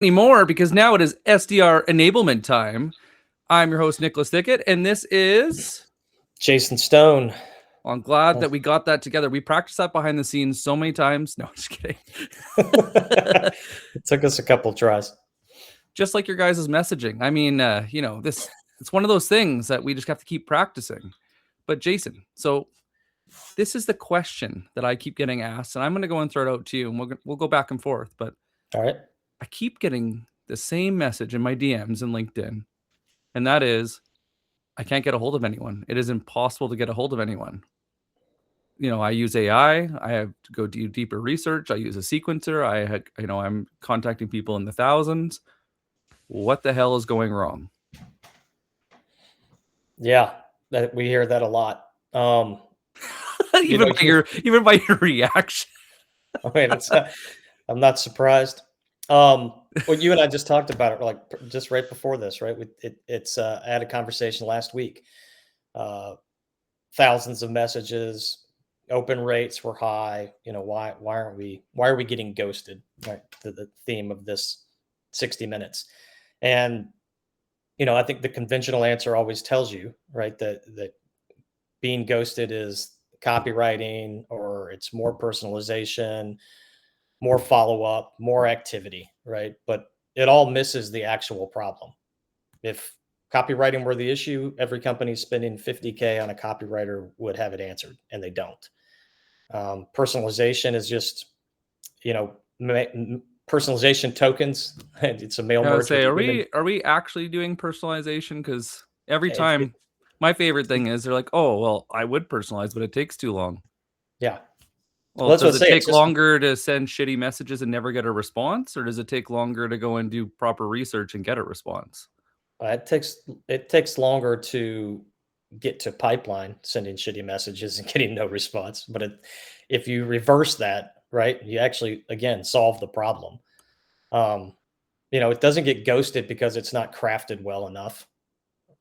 anymore, because now it is SDR Enablement time. I'm your host, Nicholas Thickett, and this is Jason Stone. Well, I'm glad that we got that together. We practiced that behind the scenes so many times. No, I'm just kidding. It took us a couple tries. Just like your guys' messaging. I mean, it's one of those things that we just have to keep practicing. But Jason, so this is the question that I keep getting asked, and I'm going to go and throw it out to you, and we'll go back and forth. But all right, I keep getting the same message in my DMs in LinkedIn, and that is, I can't get a hold of anyone. It is impossible to get a hold of anyone. I use AI. I have to go do deeper research. I use a sequencer. I'm contacting people in the thousands. What the hell is going wrong? Yeah, we hear that a lot. Even by your reaction. I mean, I'm not surprised. Well, you and I just talked about it, like just right before this, right? I had a conversation last week. Thousands of messages, open rates were high. Why are we getting ghosted? Right, the theme of this 60 minutes, and I think the conventional answer always tells you, right, that being ghosted is copywriting, or it's more personalization, more follow-up, more activity, right? But it all misses the actual problem. If copywriting were the issue, every company spending $50K on a copywriter would have it answered, and they don't. Personalization is just, personalization tokens. It's a mail merge. Are we actually doing personalization? Because every time, my favorite thing is they're like, "Oh, well, I would personalize, but it takes too long." Yeah. Well, does it take longer to send shitty messages and never get a response, or does it take longer to go and do proper research and get a response? It takes longer to get to pipeline, sending shitty messages and getting no response. But if you reverse that, right, you actually, again, solve the problem. It doesn't get ghosted because it's not crafted well enough.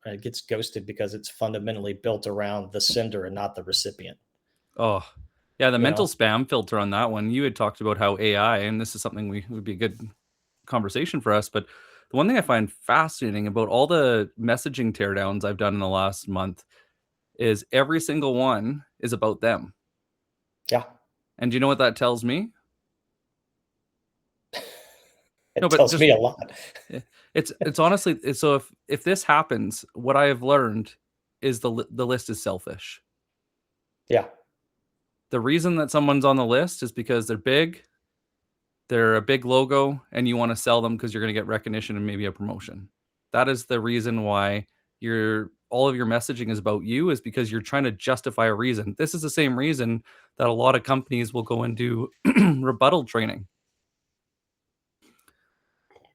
It gets ghosted because it's fundamentally built around the sender and not the recipient. Oh, yeah, the mental spam filter on that one. You had talked about how AI, and this is something would be a good conversation for us, but the one thing I find fascinating about all the messaging teardowns I've done in the last month is every single one is about them. Yeah. And do you know what that tells me? It tells me a lot. It's honestly, so if this happens, what I have learned is the list is selfish. Yeah. The reason that someone's on the list is because they're big, they're a big logo, and you want to sell them because you're going to get recognition and maybe a promotion. That is the reason why all of your messaging is about you, is because you're trying to justify a reason. This is the same reason that a lot of companies will go and do rebuttal training.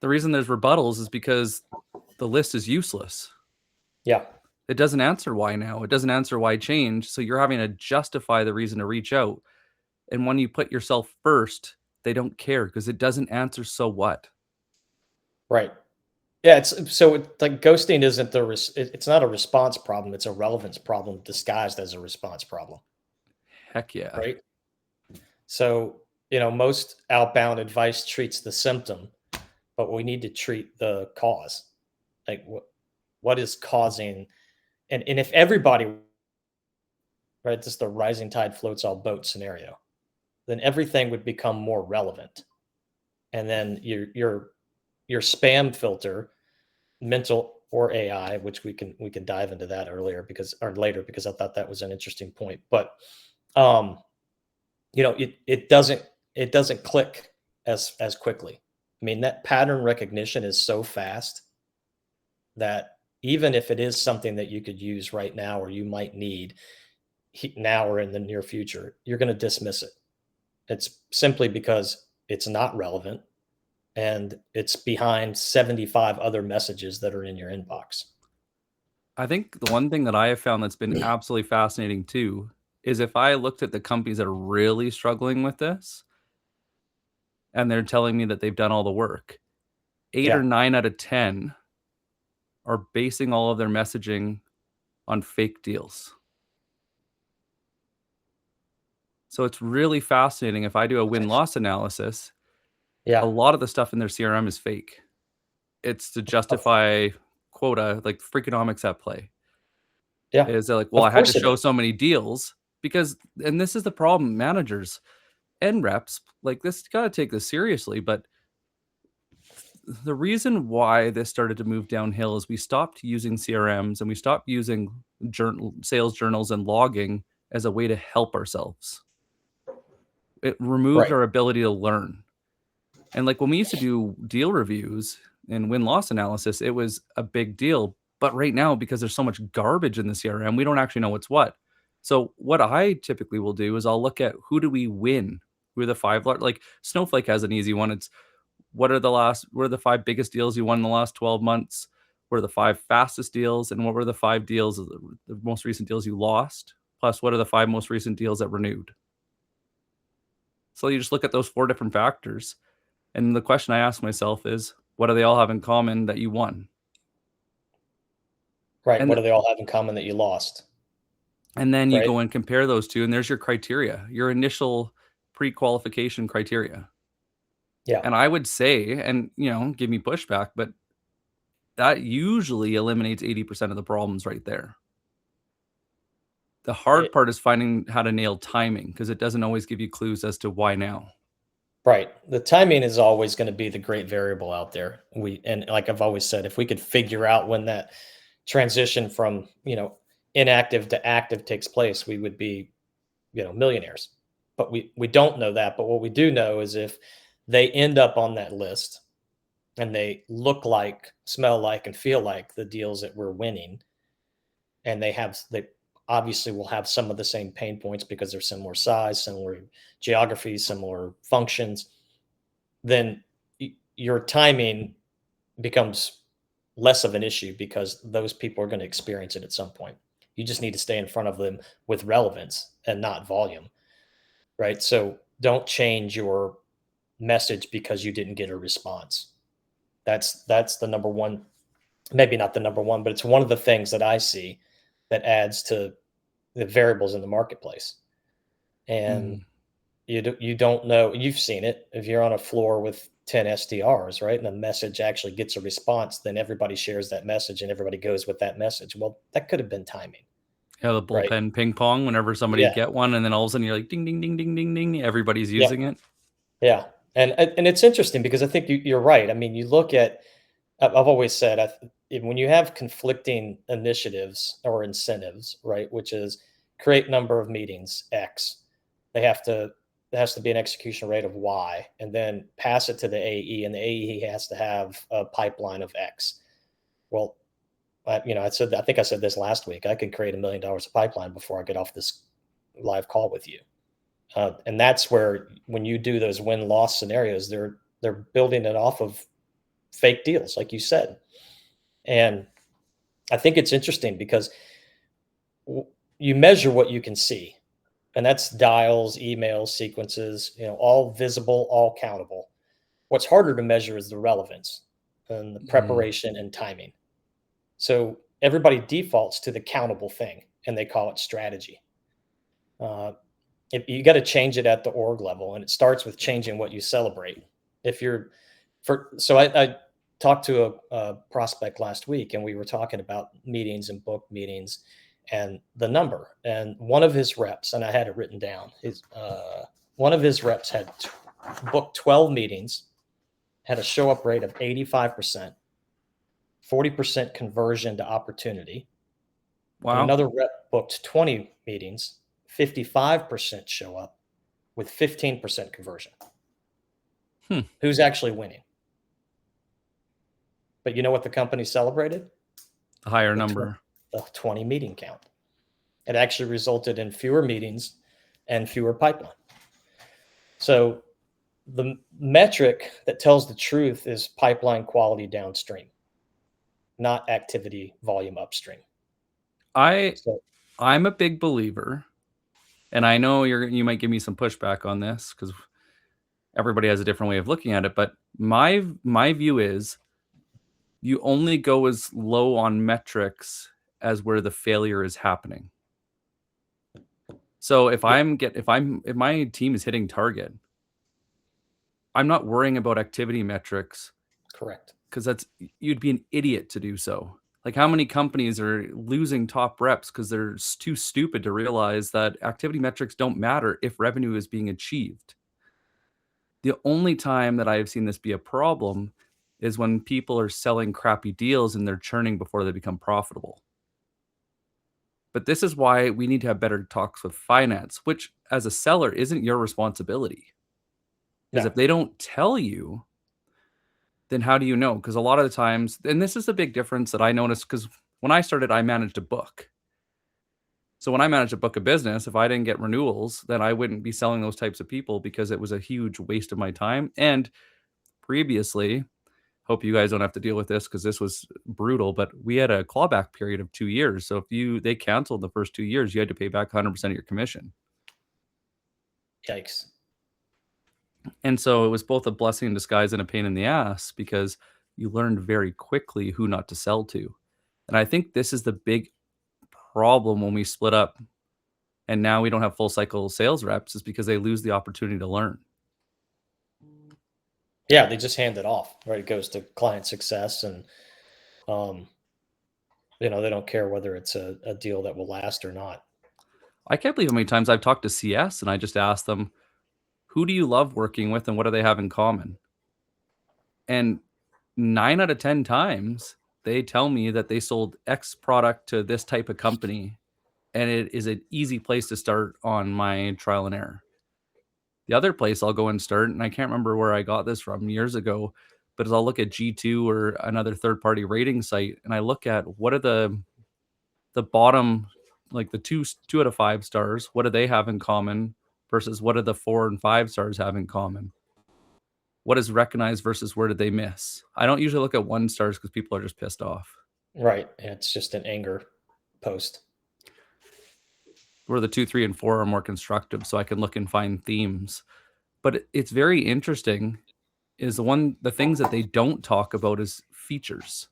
The reason there's rebuttals is because the list is useless. Yeah. It doesn't answer why now. It doesn't answer why change. So you're having to justify the reason to reach out. And when you put yourself first, they don't care because it doesn't answer so what. Right. Yeah. Like ghosting isn't it's not a response problem. It's a relevance problem disguised as a response problem. Heck yeah. Right. So, most outbound advice treats the symptom, but we need to treat the cause. Like what is causing, and if everybody, right, just the rising tide floats all boats scenario, then everything would become more relevant. And then your spam filter, mental or AI, which we can dive into that later because I thought that was an interesting point. But it doesn't click as quickly. I mean, that pattern recognition is so fast that even if it is something that you could use right now, or you might need now or in the near future, you're going to dismiss it. It's simply because it's not relevant and it's behind 75 other messages that are in your inbox. I think the one thing that I have found that's been absolutely fascinating too is if I looked at the companies that are really struggling with this and they're telling me that they've done all the work, 8 or 9 out of 10 are basing all of their messaging on fake deals. So it's really fascinating. If I do a win-loss analysis, Yeah. A lot of the stuff in their CRM is fake. It's to justify quota, like Freakonomics at play. Yeah. Is they're like, well, Of I had to course it show is. so many deals because, and this is the problem, managers and reps, like this, got to take this seriously. But the reason why this started to move downhill is we stopped using CRMs and we stopped using sales journals and logging as a way to help ourselves. It removed Right. our ability to learn. And like when we used to do deal reviews and win-loss analysis, it was a big deal. But right now, because there's so much garbage in the CRM, we don't actually know what's what. So what I typically will do is I'll look at who do we win? Who are the five, like Snowflake has an easy one. It's what are the five biggest deals you won in the last 12 months? What are the five fastest deals? And what were the five deals, the most recent deals you lost? Plus, what are the five most recent deals that renewed? So you just look at those four different factors. And the question I ask myself is, what do they all have in common that you won? Right. And What do they all have in common that you lost? and then you Right. go and compare those two, and there's your criteria, your initial pre-qualification criteria. Yeah. And I would say, and give me pushback, but that usually eliminates 80% of the problems right there. The hard part is finding how to nail timing because it doesn't always give you clues as to why now. Right. The timing is always going to be the great variable out there. And like I've always said, if we could figure out when that transition from, inactive to active takes place, we would be, millionaires. But we don't know that. But what we do know is if they end up on that list and they look like, smell like, and feel like the deals that we're winning, and they obviously will have some of the same pain points because they're similar size, similar geography, similar functions, then your timing becomes less of an issue because those people are going to experience it at some point. You just need to stay in front of them with relevance and not volume, right? So don't change your message because you didn't get a response. That's the number one, maybe not the number one, but it's one of the things that I see that adds to the variables in the marketplace. And you don't know, you've seen it. If you're on a floor with 10 SDRs, right, and the message actually gets a response, then everybody shares that message and everybody goes with that message. Well, that could have been timing, Yeah, the right? bullpen ping pong, whenever somebody Yeah. get one, and then all of a sudden you're like, ding, ding, ding, ding, ding, ding. Everybody's Yeah. using it. Yeah. And it's interesting because I think you're right. I mean, you look at, I've always said, when you have conflicting initiatives or incentives, right, which is create number of meetings X, they have to there has to be an execution rate of Y, and then pass it to the AE, and the AE has to have a pipeline of X. Well, I think I said this last week. I could create $1 million of pipeline before I get off this live call with you, and that's where when you do those win-loss scenarios, they're building it off of fake deals, like you said. And I think it's interesting because you measure what you can see, and that's dials, emails, sequences, all visible, all countable. What's harder to measure is the relevance and the preparation and timing. So everybody defaults to the countable thing, and they call it strategy. You got to change it at the org level, and it starts with changing what you celebrate. I talked to a prospect last week, and we were talking about meetings and book meetings and the number. And one of his reps, and I had it written down, one of his reps had booked 12 meetings, had a show up rate of 85%, 40% conversion to opportunity. And Wow. another rep booked 20 meetings, 55% show up with 15% conversion. Who's actually winning? But you know what the company celebrated? The higher number. The 20 meeting count. It actually resulted in fewer meetings and fewer pipeline. So the metric that tells the truth is pipeline quality downstream, not activity volume upstream. I'm a big believer, and I know you might give me some pushback on this because everybody has a different way of looking at it, but my view is you only go as low on metrics as where the failure is happening. So if my team is hitting target, I'm not worrying about activity metrics. Correct. Because you'd be an idiot to do so. Like, how many companies are losing top reps because they're too stupid to realize that activity metrics don't matter if revenue is being achieved. The only time that I've seen this be a problem is when people are selling crappy deals and they're churning before they become profitable. But this is why we need to have better talks with finance, which as a seller isn't your responsibility. Because No. if they don't tell you, then how do you know? Because a lot of the times, and this is the big difference that I noticed, because when I started, I managed a book. So when I managed a book of business, if I didn't get renewals, then I wouldn't be selling those types of people because it was a huge waste of my time. And previously, hope you guys don't have to deal with this because this was brutal, but we had a clawback period of 2 years. So if they canceled the first 2 years, you had to pay back 100% of your commission. Yikes. And so it was both a blessing in disguise and a pain in the ass because you learned very quickly who not to sell to. And I think this is the big problem when we split up and now we don't have full cycle sales reps is because they lose the opportunity to learn. Yeah, they just hand it off, right? It goes to client success, and they don't care whether it's a deal that will last or not. I can't believe how many times I've talked to CS and I just asked them, who do you love working with and what do they have in common? And 9 out of 10 times they tell me that they sold X product to this type of company and it is an easy place to start on my trial and error. The other place I'll go and start, and I can't remember where I got this from years ago, but is I'll look at G2 or another third-party rating site, and I look at what are the bottom, like the 2 out of 5 stars, what do they have in common versus what do the 4 and 5 stars have in common? What is recognized versus where did they miss? I don't usually look at 1 stars because people are just pissed off. Right. It's just an anger post. Where the 2, 3, and 4 are more constructive, so I can look and find themes. But it's very interesting is the things that they don't talk about is features.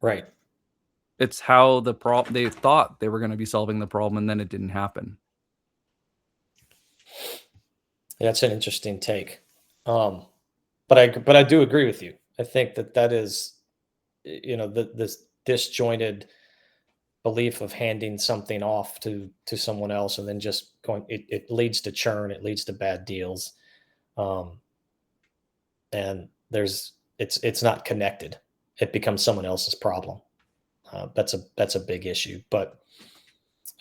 Right. It's how they thought they were going to be solving the problem and then it didn't happen. Yeah, that's an interesting take. But I do agree with you. I think that is, this disjointed belief of handing something off to someone else and then just going, it leads to churn, it leads to bad deals. And it's not connected. It becomes someone else's problem. That's a big issue. But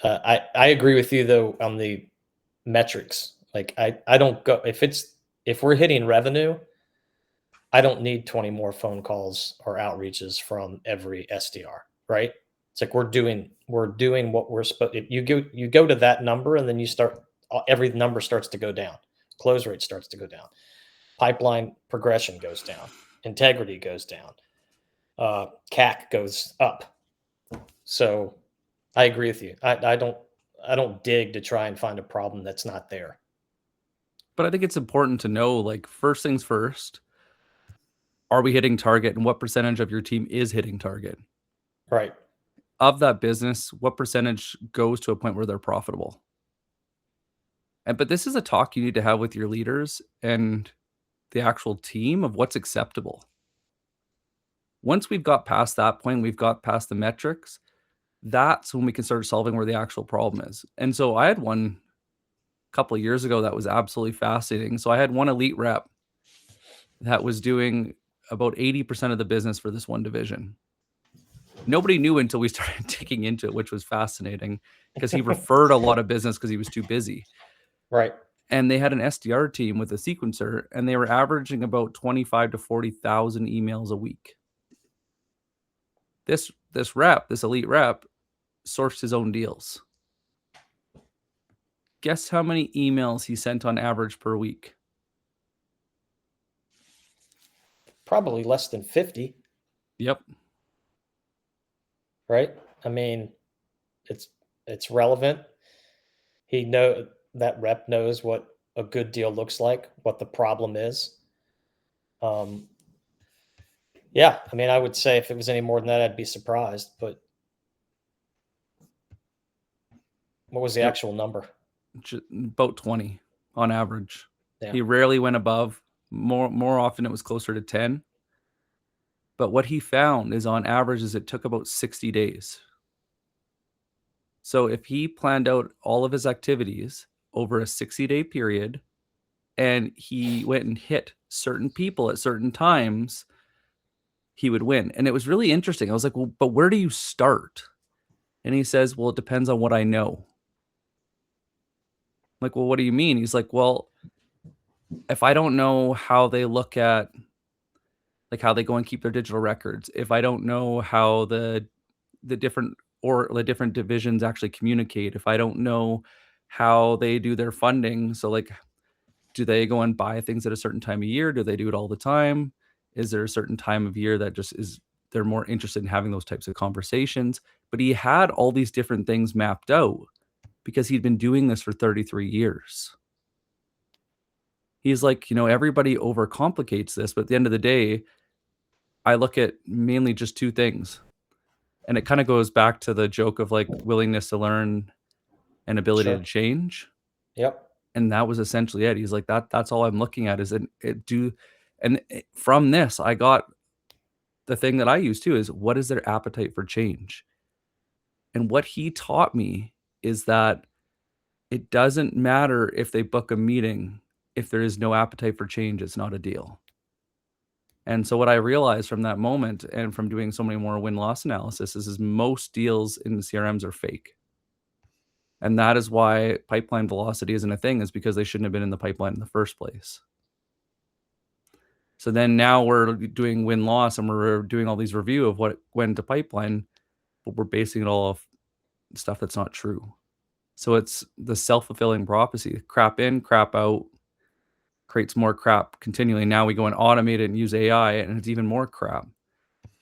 I agree with you though on the metrics. Like I don't go if we're hitting revenue, I don't need 20 more phone calls or outreaches from every SDR, right? It's like we're doing what we're supposed. You go to that number and then you start every number starts to go down. Close rate starts to go down. Pipeline progression goes down. Integrity goes down. CAC goes up. So I agree with you. I don't dig to try and find a problem that's not there. But I think it's important to know, like, first things first, are we hitting target and what percentage of your team is hitting target? Right. Of that business, what percentage goes to a point where they're profitable? But this is a talk you need to have with your leaders and the actual team of what's acceptable. Once we've got past that point, we've got past the metrics, that's when we can start solving where the actual problem is. And so I had one a couple of years ago that was absolutely fascinating. So I had one elite rep that was doing about 80% of the business for this one division. Nobody knew until we started digging into it, which was fascinating because he referred a lot of business because he was too busy. Right. And they had an SDR team with a sequencer, and they were averaging about 25 to 40,000 emails a week. This elite rep, sourced his own deals. Guess how many emails he sent on average per week? Probably less than 50. Yep. Right. I mean, it's relevant. That rep knows what a good deal looks like, what the problem is. Yeah, I mean, I would say if it was any more than that, I'd be surprised. But what was the Yep. actual number? About 20 on average. Yeah. He rarely went above. More often it was closer to 10. But what he found is on average is it took about 60 days. So if he planned out all of his activities over a 60-day period and he went and hit certain people at certain times, he would win. And it was really interesting. I was like, well, but where do you start? And he says, well, it depends on what I know. I'm like, well, what do you mean? He's like, well, if I don't know how they look at, like how they go and keep their digital records, if I don't know how the different divisions actually communicate, if I don't know how they do their funding, so like, do they go and buy things at a certain time of year? Do they do it all the time? Is there a certain time of year that just is they're more interested in having those types of conversations? But he had all these different things mapped out because he'd been doing this for 33 years. He's like, everybody overcomplicates this, but at the end of the day, I look at mainly just two things. And it kind of goes back to the joke of like willingness to learn and ability Sure. to change. Yep. And that was essentially it. He's like, that's all I'm looking at is from this, I got the thing that I use too is what is their appetite for change? And what he taught me is that it doesn't matter if they book a meeting. If there is no appetite for change, it's not a deal. And so what I realized from that moment and from doing so many more win-loss analysis is most deals in the CRMs are fake. And that is why pipeline velocity isn't a thing, is because they shouldn't have been in the pipeline in the first place. So then now we're doing win-loss and we're doing all these review of what went into pipeline, but we're basing it all off stuff that's not true. So it's the self-fulfilling prophecy. Crap in, crap out, creates more crap continually. Now we go and automate it and use AI and it's even more crap.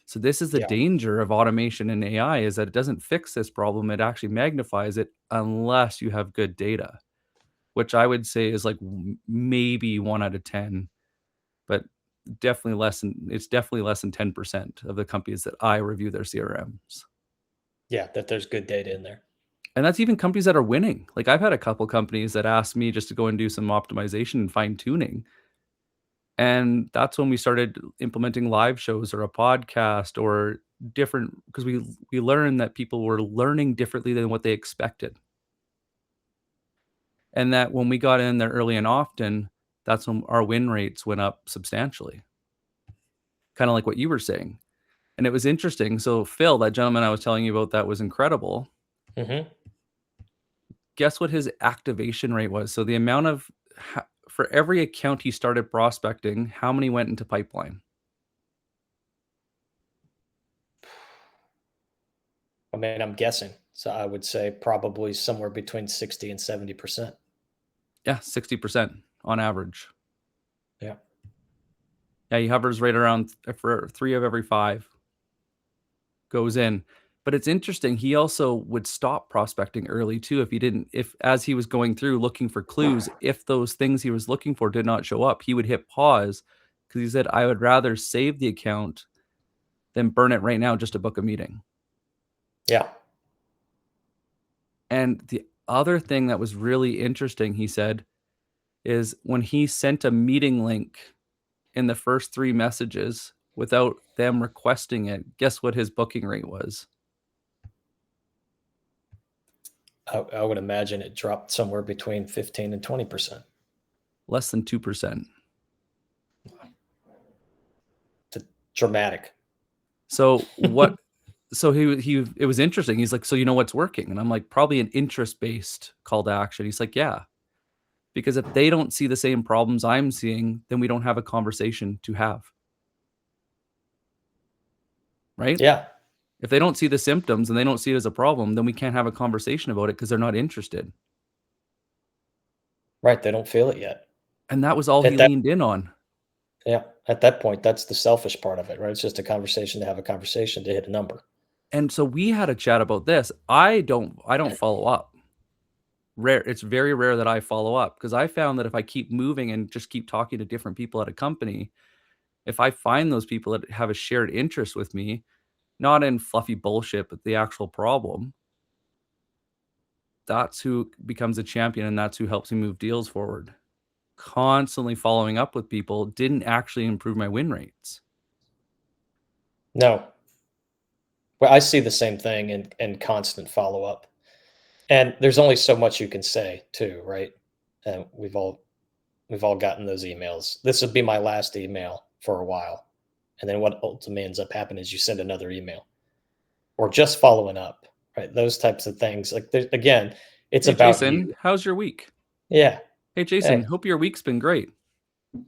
So this is the danger of automation and AI, is that it doesn't fix this problem. It actually magnifies it unless you have good data, which I would say is like maybe 1 out of 10, but it's definitely less than 10% of the companies that I review their CRMs. Yeah, that there's good data in there. And that's even companies that are winning. Like I've had a couple companies that asked me just to go and do some optimization and fine tuning. And that's when we started implementing live shows or a podcast or different, because we learned that people were learning differently than what they expected. And that when we got in there early and often, that's when our win rates went up substantially. Kind of like what you were saying. And it was interesting. So Phil, that gentleman I was telling you about that was incredible. Mm-hmm. Guess what his activation rate was? So the amount of, for every account he started prospecting, how many went into pipeline? I mean, I'm guessing. So I would say probably somewhere between 60 and 70%. Yeah, 60% on average. Yeah. Yeah, he hovers right around for 3 of every 5 goes in. But it's interesting, he also would stop prospecting early too if as he was going through looking for clues, if those things he was looking for did not show up, he would hit pause because he said, I would rather save the account than burn it right now just to book a meeting. Yeah. And the other thing that was really interesting, he said, is when he sent a meeting link in the first 3 messages without them requesting it, guess what his booking rate was? I would imagine it dropped somewhere between 15 and 20%. Less than 2%. It's dramatic. So what? So it was interesting. He's like, so you know what's working? And I'm like, probably an interest-based call to action. He's like, yeah, because if they don't see the same problems I'm seeing, then we don't have a conversation to have. Right? Yeah. If they don't see the symptoms and they don't see it as a problem, then we can't have a conversation about it because they're not interested. Right. They don't feel it yet. And that was all he leaned in on. Yeah. At that point, that's the selfish part of it, right? It's just a conversation to have a conversation to hit a number. And so we had a chat about this. I don't follow up. It's very rare that I follow up because I found that if I keep moving and just keep talking to different people at a company, if I find those people that have a shared interest with me, not in fluffy bullshit, but the actual problem, that's who becomes a champion and that's who helps me move deals forward. constantly following up with people didn't actually improve my win rates. No. Well, I see the same thing in constant follow up. And there's only so much you can say too, right? And we've all gotten those emails. This would be my last email for a while. And then what ultimately ends up happening is you send another email or just following up, right? Those types of things. Like again, it's Hey, about Jason, you. how's your week? Yeah. Hey, Jason, Hey, hope your week's been great.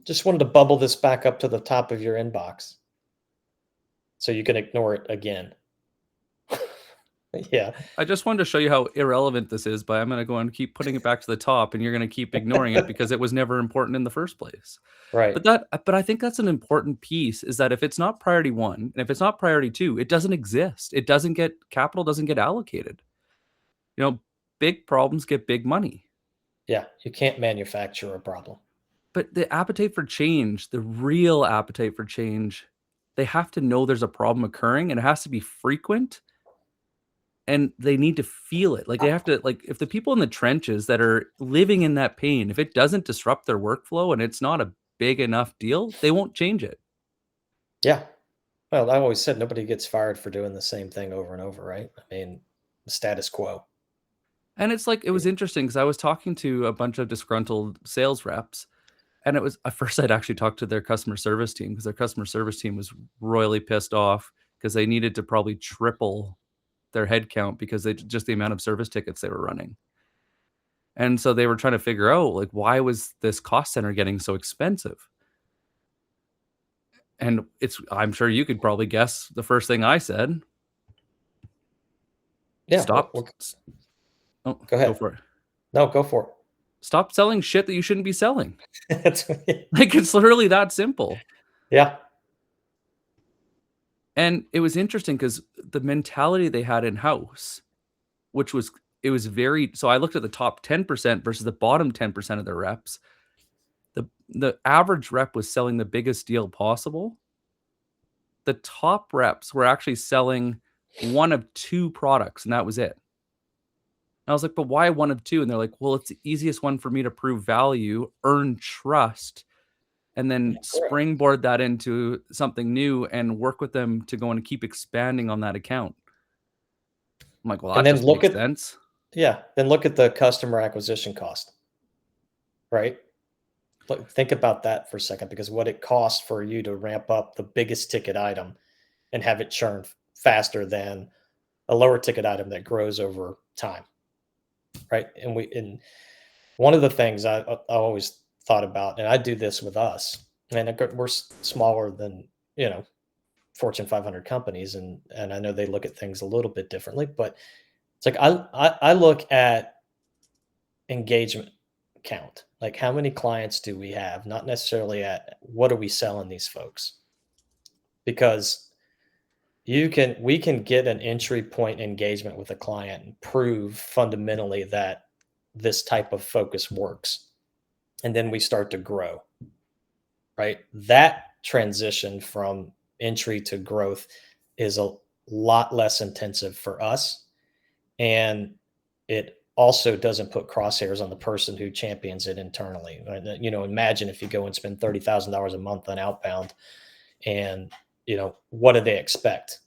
just wanted to bubble this back up to the top of your inbox so you can ignore it again. Yeah. I just wanted to show you how irrelevant this is, but I'm going to go and keep putting it back to the top, and you're going to keep ignoring it because it was never important in the first place. Right. But I think that's an important piece, is that if it's not priority 1 and if it's not priority 2, it doesn't exist. It doesn't get capital, doesn't get allocated. You know, big problems get big money. Yeah, you can't manufacture a problem. But the appetite for change, the real appetite for change, they have to know there's a problem occurring, and it has to be frequent, and they need to feel it. Like, they have to, like, if the people in the trenches that are living in that pain, if it doesn't disrupt their workflow and it's not a big enough deal, they won't change it. Yeah. Well, I always said nobody gets fired for doing the same thing over and over, right? I mean, status quo. And it's like, it was interesting because I was talking to a bunch of disgruntled sales reps, and it was, at first I'd actually talked to their customer service team because their customer service team was royally pissed off because they needed to probably triple their headcount because they just the amount of service tickets they were running. And so they were trying to figure out, like, why was this cost center getting so expensive? And I'm sure you could probably guess the first thing I said. Yeah. Stop. Oh, Go go ahead. for it. No, go for Stop selling shit that you shouldn't be selling. it. Like, it's literally that simple. Yeah. And it was interesting because the mentality they had in house, which was, it was very, so I looked at the top 10% versus the bottom 10% of their reps. The average rep was selling the biggest deal possible. The top reps were actually selling one of 2 products, and that was it. And I was like, but why one of 2? And they're like, well, it's the easiest one for me to prove value, earn trust, and then Correct. springboard that into something new and work with them to go and keep expanding on that account. I'm like, well, And that then just makes sense. then look at the customer acquisition cost, right? Think about that for a second, because what it costs for you to ramp up the biggest ticket item and have it churn faster than a lower ticket item that grows over time, right? And one of the things I always thought about, and I do this with us, and we're smaller than, Fortune 500 companies, and I know they look at things a little bit differently, but it's like I look at engagement count, like how many clients do we have, not necessarily at what are we selling these folks, because we can get an entry point engagement with a client and prove fundamentally that this type of focus works, and then we start to grow, right? That transition from entry to growth is a lot less intensive for us, and it also doesn't put crosshairs on the person who champions it internally. Right? Imagine if you go and spend $30,000 a month on outbound, and what do they expect?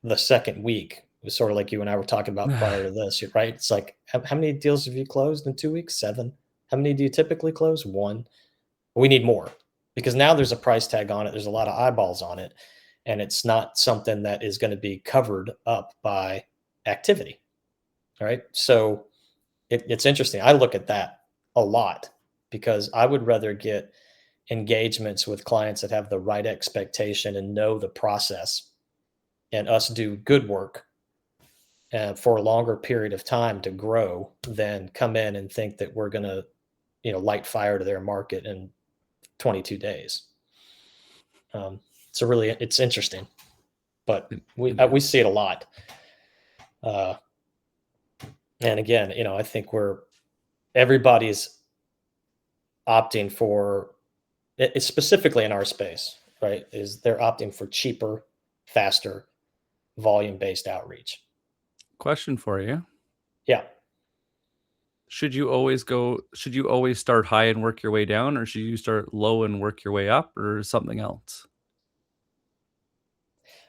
The second week it was sort of like you and I were talking about prior to this, right? It's like, how many deals have you closed in 2 weeks? 7. How many do you typically close? 1. We need more, because now there's a price tag on it. There's a lot of eyeballs on it, and it's not something that is going to be covered up by activity. All right. So it's interesting. I look at that a lot, because I would rather get engagements with clients that have the right expectation and know the process, and us do good work for a longer period of time to grow, than come in and think that we're going to, light fire to their market in 22 days. It's interesting, but we see it a lot. And again, I think everybody's opting for it, specifically in our space, right? Is they're opting for cheaper, faster, volume-based outreach. Question for you. Yeah. Should you always start high and work your way down, or should you start low and work your way up, or something else?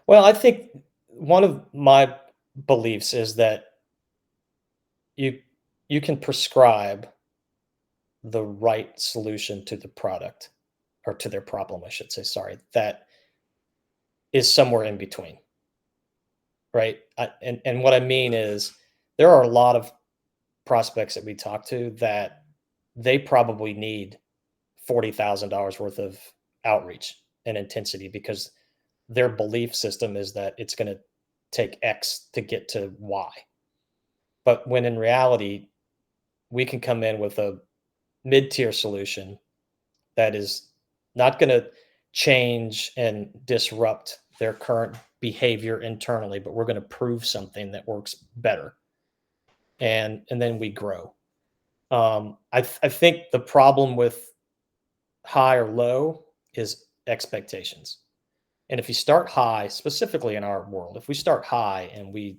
Well, I think one of my beliefs is that you you can prescribe the right solution to the product, or to their problem, I should say, sorry, that is somewhere in between, right? And what I mean is there are a lot of prospects that we talk to that they probably need $40,000 worth of outreach and intensity because their belief system is that it's going to take X to get to Y. But when in reality, we can come in with a mid-tier solution that is not going to change and disrupt their current behavior internally, but we're going to prove something that works better, and then we grow. I think the problem with high or low is expectations. And if you start high, specifically in our world, if we start high and we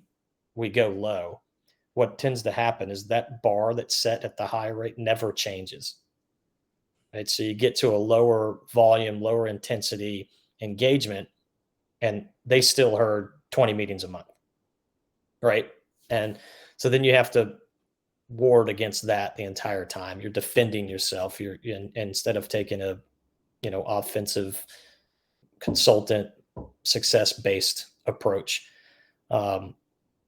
go low, what tends to happen is that bar that's set at the high rate never changes. Right? So you get to a lower volume, lower intensity engagement, and they still heard 20 meetings a month. Right. And so then you have to ward against that the entire time. You're defending yourself. Instead of taking a offensive consultant success based approach.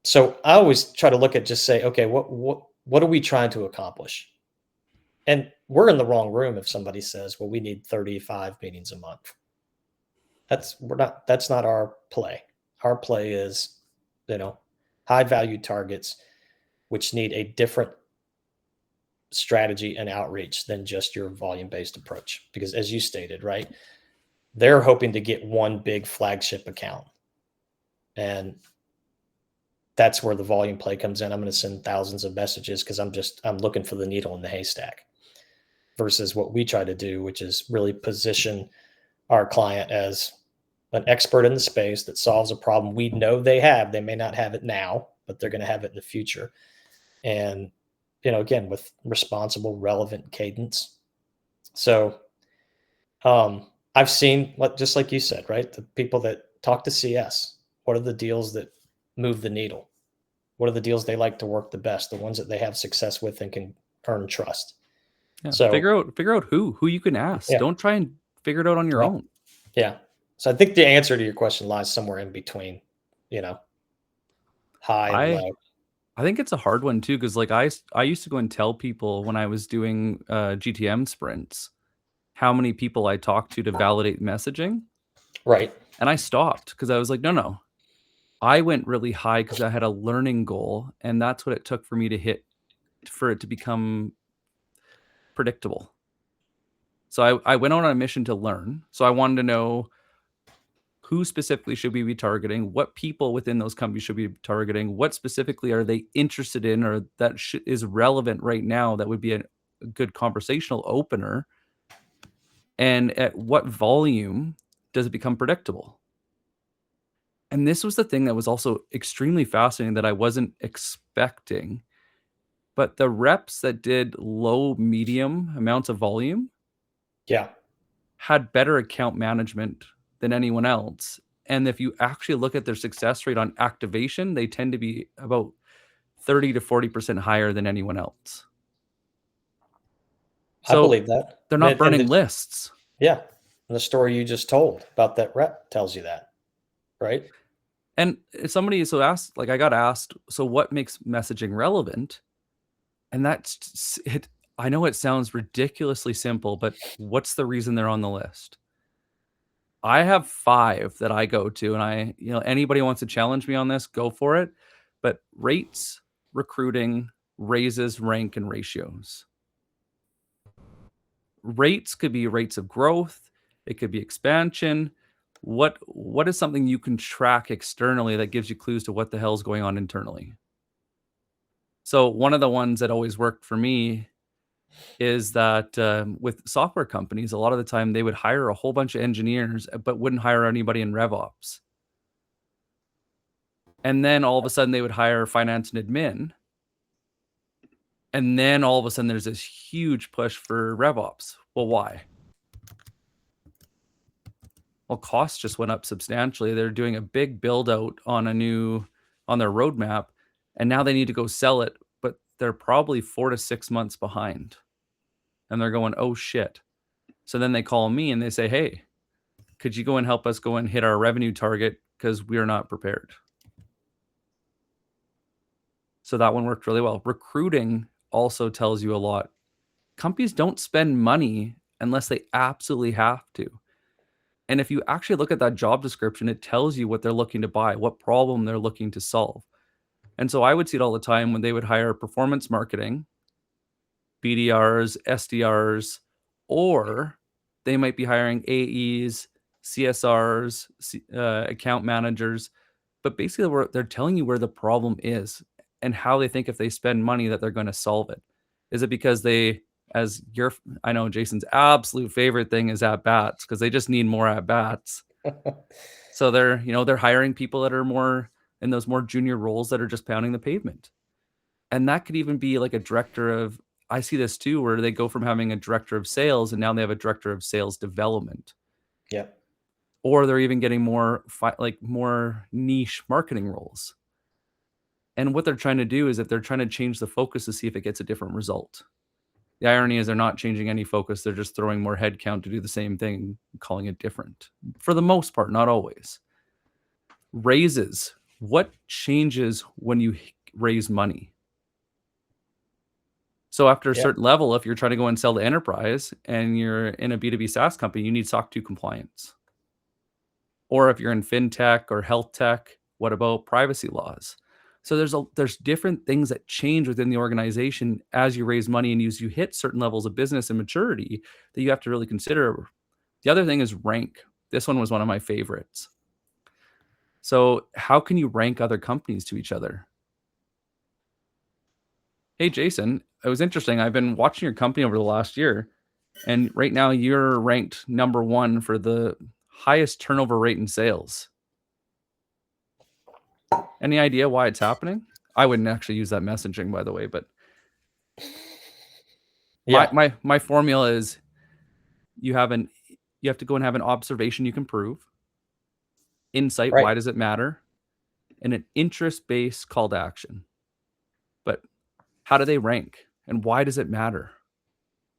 So I always try to look at just say, okay, what are we trying to accomplish? And we're in the wrong room if somebody says, well, we need 35 meetings a month. That's not our play. Our play is, high value targets which need a different strategy and outreach than just your volume based approach. Because as you stated, right, they're hoping to get one big flagship account. And that's where the volume play comes in. I'm going to send thousands of messages because I'm looking for the needle in the haystack, versus what we try to do, which is really position our client as an expert in the space that solves a problem we know they have. They may not have it now, but they're going to have it in the future. And, again, with responsible, relevant cadence. So I've seen, just like you said, right? The people that talk to CS, what are the deals that move the needle? What are the deals they like to work the best? The ones that they have success with and can earn trust. Yeah. So figure out who you can ask. Yeah. Don't try and figure it out on your own. Yeah. So I think the answer to your question lies somewhere in between, high and low. I think it's a hard one too, because like I used to go and tell people when I was doing GTM sprints how many people I talked to validate messaging. Right. And I stopped because I was like, no. I went really high because I had a learning goal, and that's what it took for me to hit, for it to become predictable. So I went on a mission to learn. So I wanted to know who specifically should we be targeting, what people within those companies should we be targeting, what specifically are they interested in, or that is relevant right now that would be a good conversational opener, and at what volume does it become predictable. And this was the thing that was also extremely fascinating that I wasn't expecting. But the reps that did low, medium amounts of volume had better account management than anyone else. And if you actually look at their success rate on activation, they tend to be about 30 to 40% higher than anyone else. So I believe that. They're not burning lists. Yeah. And the story you just told about that rep tells you that, right? And if somebody asked, like I got asked, so what makes messaging relevant? And that's it. I know it sounds ridiculously simple, but what's the reason they're on the list? I have 5 that I go to, and anybody wants to challenge me on this, go for it. But rates, recruiting, raises, rank, and ratios. Rates could be rates of growth. It could be expansion. What is something you can track externally that gives you clues to what the hell is going on internally? So one of the ones that always worked for me is that with software companies, a lot of the time they would hire a whole bunch of engineers, but wouldn't hire anybody in RevOps. And then all of a sudden they would hire finance and admin. And then all of a sudden there's this huge push for RevOps. Well, why? Well, costs just went up substantially. They're doing a big build out on their roadmap, and now they need to go sell it, but they're probably 4 to 6 months behind. And they're going, oh shit. So then they call me and they say, hey, could you go and help us go and hit our revenue target because we're not prepared? So that one worked really well. Recruiting also tells you a lot. Companies don't spend money unless they absolutely have to. And if you actually look at that job description, it tells you what they're looking to buy, what problem they're looking to solve. And so I would see it all the time when they would hire performance marketing, BDRs, SDRs, or they might be hiring AEs, CSRs, account managers. But basically, they're telling you where the problem is and how they think if they spend money that they're going to solve it. Is it because I know Jason's absolute favorite thing is at bats because they just need more at bats. So they're hiring people that are more in those more junior roles that are just pounding the pavement. And that could even be like a director of, I see this too, where they go from having a director of sales and now they have a director of sales development. Yeah. Or they're even getting more niche marketing roles. And what they're trying to do is that they're trying to change the focus to see if it gets a different result. The irony is they're not changing any focus. They're just throwing more headcount to do the same thing, calling it different. For the most part, not always. Raises. What changes when you raise money? So after a certain level, if you're trying to go and sell to enterprise and you're in a B2B SaaS company, you need SOC 2 compliance. Or if you're in fintech or health tech, what about privacy laws? So there's different things that change within the organization as you raise money and as you hit certain levels of business and maturity that you have to really consider. The other thing is rank. This one was one of my favorites. So how can you rank other companies to each other? Hey, Jason, it was interesting. I've been watching your company over the last year, and right now you're ranked number 1 for the highest turnover rate in sales. Any idea why it's happening? I wouldn't actually use that messaging, by the way, but my formula is you have to go and have an observation you can prove, insight, Right. why does it matter, and an interest-based call to action. But how do they rank and why does it matter?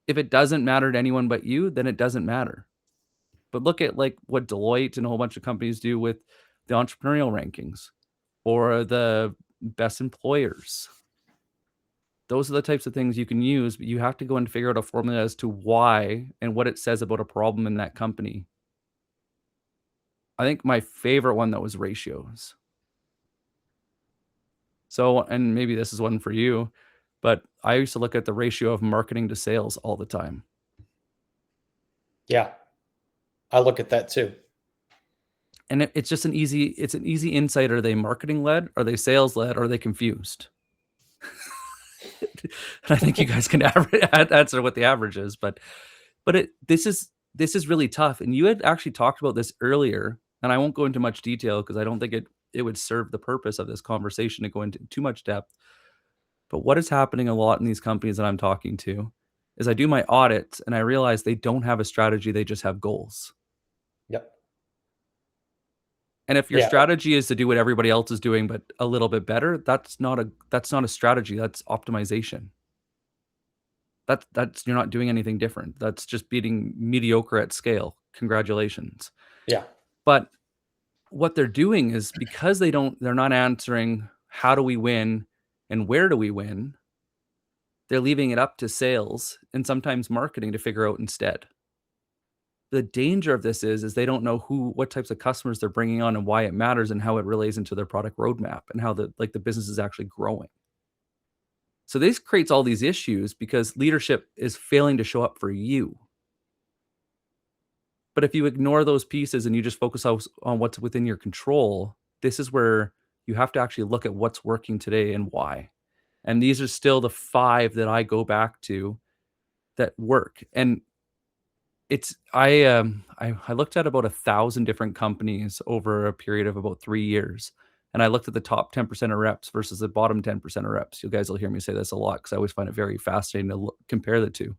If it doesn't matter to anyone but you, then it doesn't matter. But look at like what Deloitte and a whole bunch of companies do with the entrepreneurial rankings or the best employers. Those are the types of things you can use, but you have to go and figure out a formula as to why and what it says about a problem in that company. I think my favorite one that was ratios. So, and maybe this is one for you, but I used to look at the ratio of marketing to sales all the time. Yeah. I look at that too. And it's an easy insight. Are they marketing led? Are they sales led? Or are they confused? And I think you guys can answer what the average is, but this is really tough. And you had actually talked about this earlier, and I won't go into much detail because I don't think it would serve the purpose of this conversation to go into too much depth. But what is happening a lot in these companies that I'm talking to is I do my audits and I realize they don't have a strategy, they just have goals. Yep. And if your strategy is to do what everybody else is doing, but a little bit better, that's not a strategy. That's optimization. That's you're not doing anything different. That's just beating mediocre at scale. Congratulations. Yeah. But what they're doing is because they're not answering how do we win and where do we win, they're leaving it up to sales and sometimes marketing to figure out instead. The danger of this is they don't know what types of customers they're bringing on and why it matters and how it relates into their product roadmap and how the business is actually growing. So this creates all these issues because leadership is failing to show up for you. But if you ignore those pieces and you just focus on what's within your control, this is where you have to actually look at what's working today and why. And these are still the 5 that I go back to that work. And I looked at about 1,000 different companies over a period of about 3 years. and I looked at the top 10% of reps versus the bottom 10% of reps. You guys will hear me say this a lot because I always find it very fascinating to compare the two.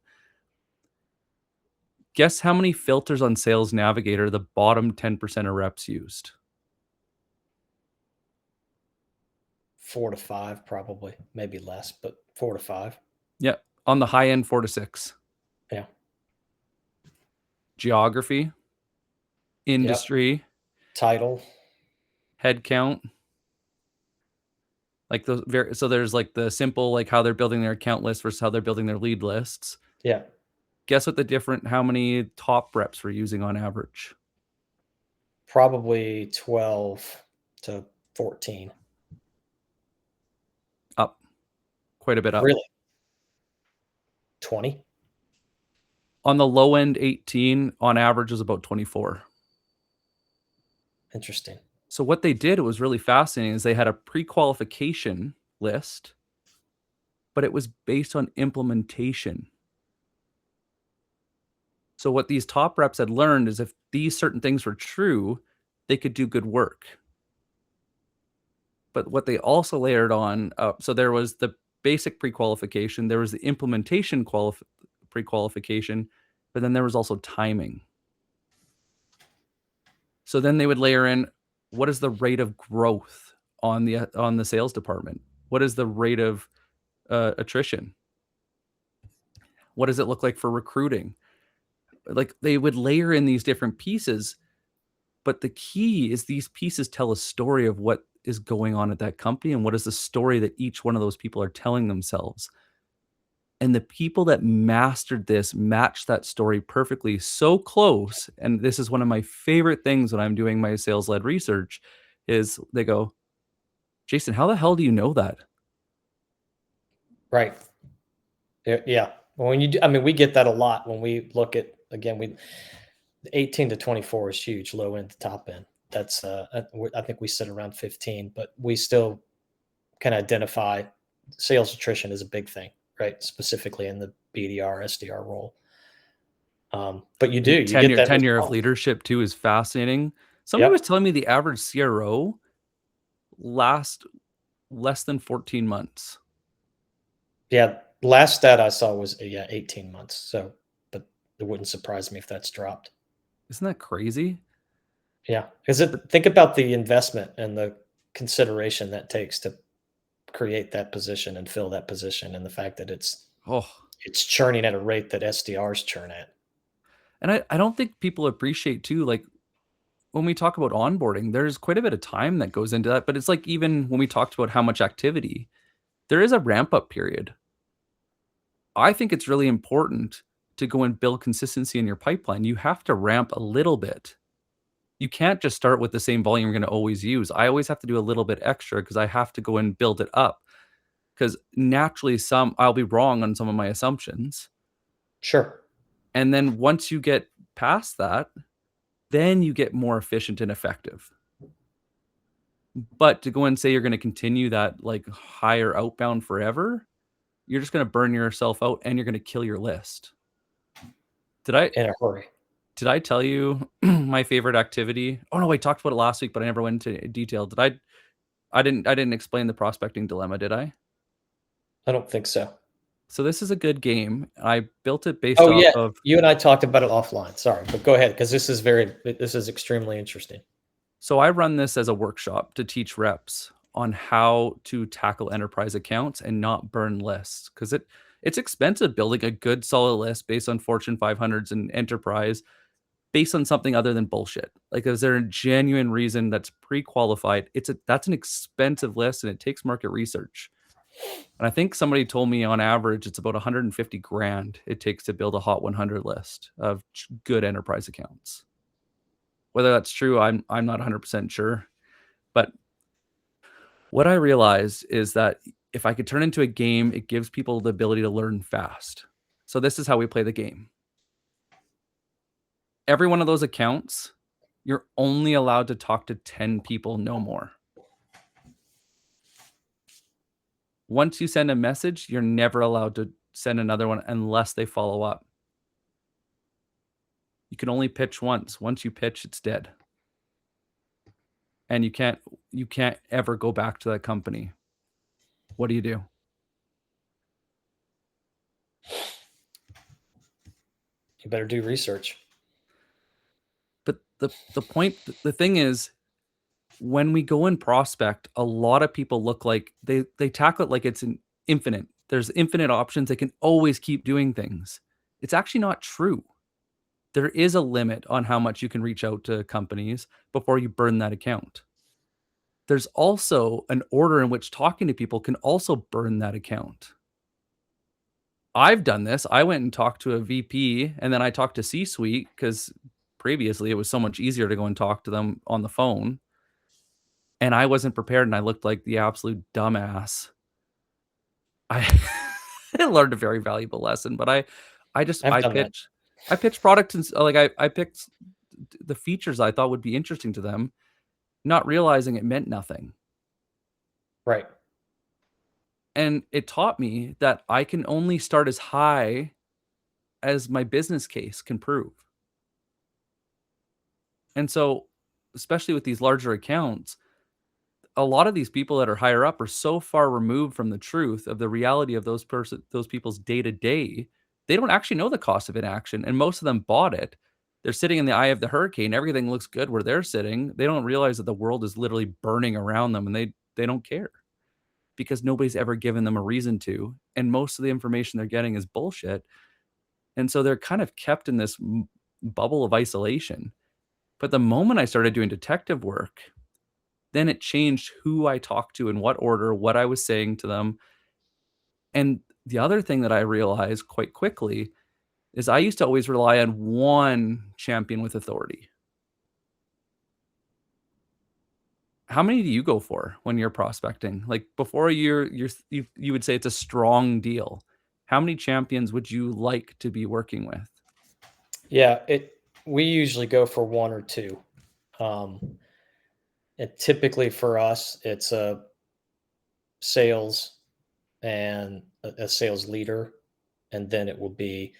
Guess how many filters on Sales Navigator the bottom 10% of reps used? 4 to 5, probably, maybe less, but 4 to 5. Yeah, on the high end, 4 to 6. Yeah. Geography, industry, Yep. Title, head count. Like those so there's like the simple, like how they're building their account list versus how they're building their lead lists. yeah, Guess what how many top reps were using on average? probably 12 to 14. Up. Quite a bit up. Really? 20? On the low end, 18. On average is about 24. Interesting. So what they did, it was really fascinating, is they had a pre-qualification list, but it was based on implementation. So what these top reps had learned is if these certain things were true, they could do good work. But what they also layered on, so there was the basic pre-qualification, there was the implementation pre-qualification, but then there was also timing. So then they would layer in, what is the rate of growth on the sales department? What is the rate of attrition? What does it look like for recruiting? Like they would layer in these different pieces, but the key is these pieces tell a story of what is going on at that company and what is the story that each one of those people are telling themselves. And the people that mastered this matched that story perfectly, so close. And this is one of my favorite things when I'm doing my sales-led research is they go, Jason, how the hell do you know that? Right. Yeah. When you do, I mean, we get that a lot when we look at, again, 18 to 24 is huge, low end to top end. That's, I think we sit around 15, but we still can identify sales attrition is a big thing, right? Specifically in the BDR, SDR role. But you get that Tenure of response. leadership too is fascinating. Somebody was Yep. telling me the average CRO lasts less than 14 months. Yeah. Last stat I saw was 18 months. So, but it wouldn't surprise me if that's dropped. Isn't that crazy? Yeah. Because think about the investment and the consideration that takes to create that position and fill that position, and the fact that it's churning at a rate that SDRs churn at. And I don't think people appreciate too, like when we talk about onboarding, there's quite a bit of time that goes into that. But it's like even when we talked about how much activity, there is a ramp up period. I think it's really important to go and build consistency in your pipeline. You have to ramp a little bit. You can't just start with the same volume you're going to always use. I always have to do a little bit extra because I have to go and build it up. Because naturally, I'll be wrong on some of my assumptions. Sure. And then once you get past that, then you get more efficient and effective. But to go and say you're going to continue that like higher outbound forever, you're just going to burn yourself out and you're going to kill your list. In a hurry. Did I tell you my favorite activity? Oh no, I talked about it last week, but I never went into detail. I didn't explain the prospecting dilemma, did I? I don't think so. So this is a good game. I built it based off of. You and I talked about it offline. Sorry, but go ahead because this is extremely interesting. So I run this as a workshop to teach reps on how to tackle enterprise accounts and not burn lists, because it's expensive building a good solid list based on Fortune 500s and enterprise based on something other than bullshit. Like, is there a genuine reason that's pre-qualified? That's an expensive list and it takes market research. And I think somebody told me on average it's about 150 grand it takes to build a hot 100 list of good enterprise accounts. Whether that's true, I'm not 100% sure. But what I realized is that if I could turn into a game, it gives people the ability to learn fast. So this is how we play the game. Every one of those accounts, you're only allowed to talk to 10 people, no more. Once you send a message, you're never allowed to send another one unless they follow up. You can only pitch once. Once you pitch, it's dead. and you can't ever go back to that company. What do you do? You better do research. But the thing is, when we go and prospect, a lot of people look like they tackle it like it's an infinite. There's infinite options. They can always keep doing things. It's actually not true. There is a limit on how much you can reach out to companies before you burn that account. There's also an order in which talking to people can also burn that account. I've done this. I went and talked to a VP, and then I talked to C-suite because previously it was so much easier to go and talk to them on the phone. And I wasn't prepared, and I looked like the absolute dumbass. I I learned a very valuable lesson, but I just I've done that. I pitched products and like I picked the features I thought would be interesting to them, not realizing it meant nothing. Right. And it taught me that I can only start as high as my business case can prove. And so, especially with these larger accounts, a lot of these people that are higher up are so far removed from the truth of the reality of those people's day to day. They don't actually know the cost of inaction, and most of them bought it. They're sitting in the eye of the hurricane. Everything looks good where they're sitting. They don't realize that the world is literally burning around them, and they don't care because nobody's ever given them a reason to. And most of the information they're getting is bullshit. And so they're kind of kept in this bubble of isolation. But the moment I started doing detective work, then it changed who I talked to, in what order, what I was saying to them. And the other thing that I realized quite quickly is I used to always rely on one champion with authority. How many do you go for when you're prospecting? Like before you would say it's a strong deal. How many champions would you like to be working with? Yeah, we usually go for one or two. And typically for us, it's a sales and a sales leader, and then it will be,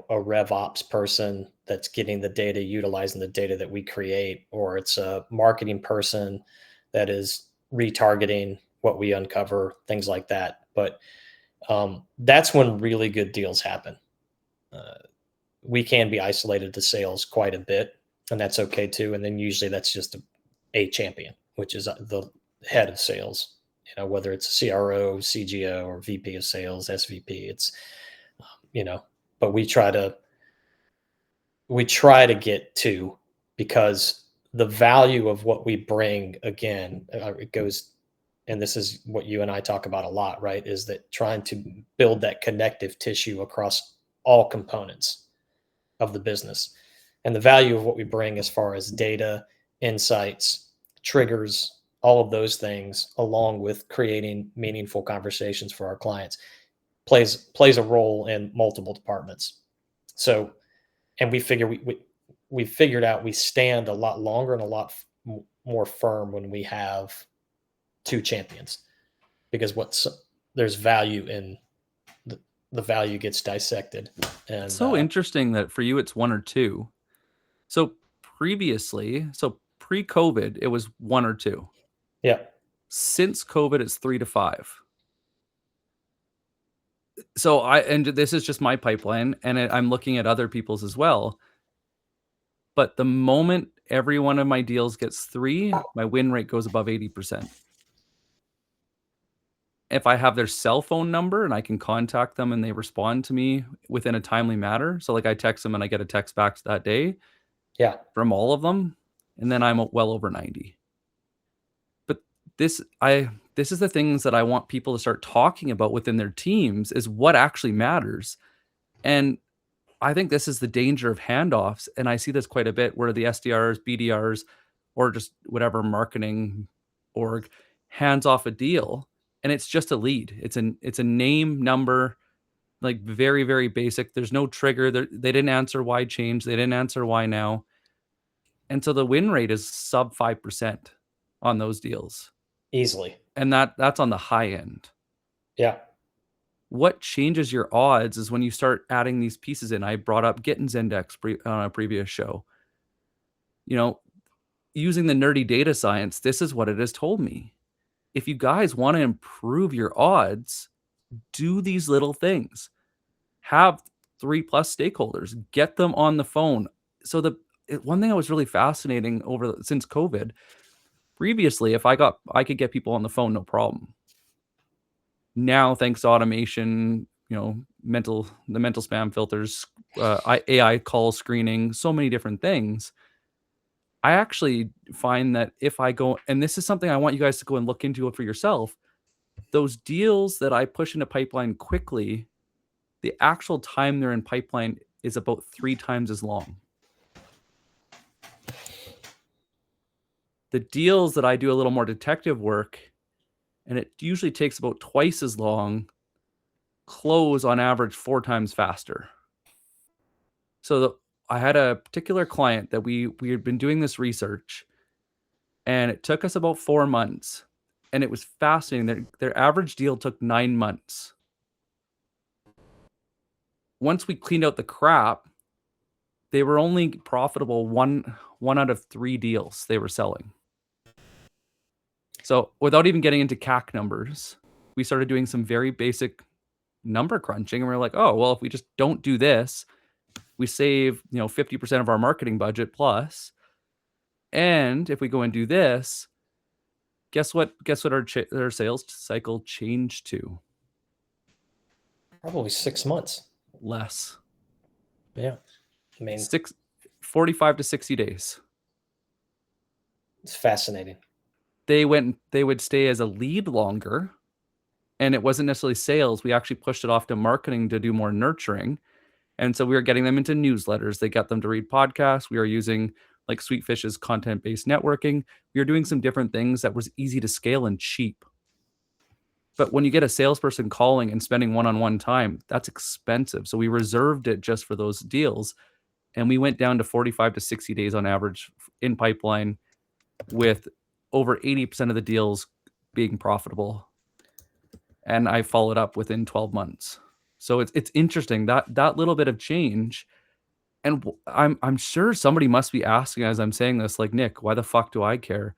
a rev ops person that's getting the data, utilizing the data that we create, or it's a marketing person that is retargeting what we uncover, things like that. But that's when really good deals happen. We can be isolated to sales quite a bit, and that's okay too. And then usually that's just a champion, which is the head of sales. Whether it's a CRO, CGO, or VP of sales, SVP. It's but we try to get to, because the value of what we bring, again, it goes, and this is what you and I talk about a lot, right? Is that trying to build that connective tissue across all components of the business, and the value of what we bring as far as data, insights, triggers, all of those things, along with creating meaningful conversations for our clients, plays a role in multiple departments. So, and we figure we figured out we stand a lot longer and a lot more firm when we have two champions, because there's value in the value gets dissected. And It's so interesting that for you it's one or two. So pre-COVID, it was one or two. yeah, Since COVID, it's 3 to 5. So and this is just my pipeline, and I'm looking at other people's as well. But the moment every one of my deals gets 3, my win rate goes above 80%. If I have their cell phone number and I can contact them and they respond to me within a timely manner, so like I text them and I get a text back that day yeah, from all of them, and then I'm well over 90. But this is the things that I want people to start talking about within their teams, is what actually matters. And I think this is the danger of handoffs, and I see this quite a bit where the SDRs, BDRs, or just whatever marketing org hands off a deal, and it's just a lead. It's a name, number, like very, very basic. There's no trigger. They didn't answer why change. They didn't answer why now. And so the win rate is sub 5% on those deals. easily. And that's on the high end. Yeah. What changes your odds is when you start adding these pieces in. I brought up Gittins Index on a previous show. You know, using the nerdy data science, this is what it has told me. If you guys want to improve your odds, do these little things. Have 3+ stakeholders, get them on the phone. So one thing that was really fascinating since COVID, previously, if I could get people on the phone, no problem. Now, thanks to automation, the mental spam filters, AI call screening, so many different things. I actually find that if I go, and this is something I want you guys to go and look into it for yourself, those deals that I push into pipeline quickly, the actual time they're in pipeline is about 3 times as long. The deals that I do a little more detective work, and it usually takes about twice as long, close on average 4 times faster. So I had a particular client that we had been doing this research, and it took us about 4 months, and it was fascinating. Their average deal took 9 months. Once we cleaned out the crap, they were only profitable one out of 3 deals they were selling. So without even getting into CAC numbers, we started doing some very basic number crunching, and we're like, oh, well, if we just don't do this, we save 50% of our marketing budget plus. And if we go and do this, guess what our sales cycle changed to? Probably 6 months. Less. Yeah. I mean, 45 to 60 days. It's fascinating. They would stay as a lead longer, and it wasn't necessarily sales. We actually pushed it off to marketing to do more nurturing. And so we were getting them into newsletters. They got them to read podcasts. We are using like Sweetfish's content-based networking. We were doing some different things that was easy to scale and cheap. But when you get a salesperson calling and spending one-on-one time, that's expensive. So we reserved it just for those deals. And we went down to 45 to 60 days on average in pipeline, with over 80% of the deals being profitable. And I followed up within 12 months. So it's interesting that little bit of change. And I'm sure somebody must be asking as I'm saying this, like, Nick, why the fuck do I care?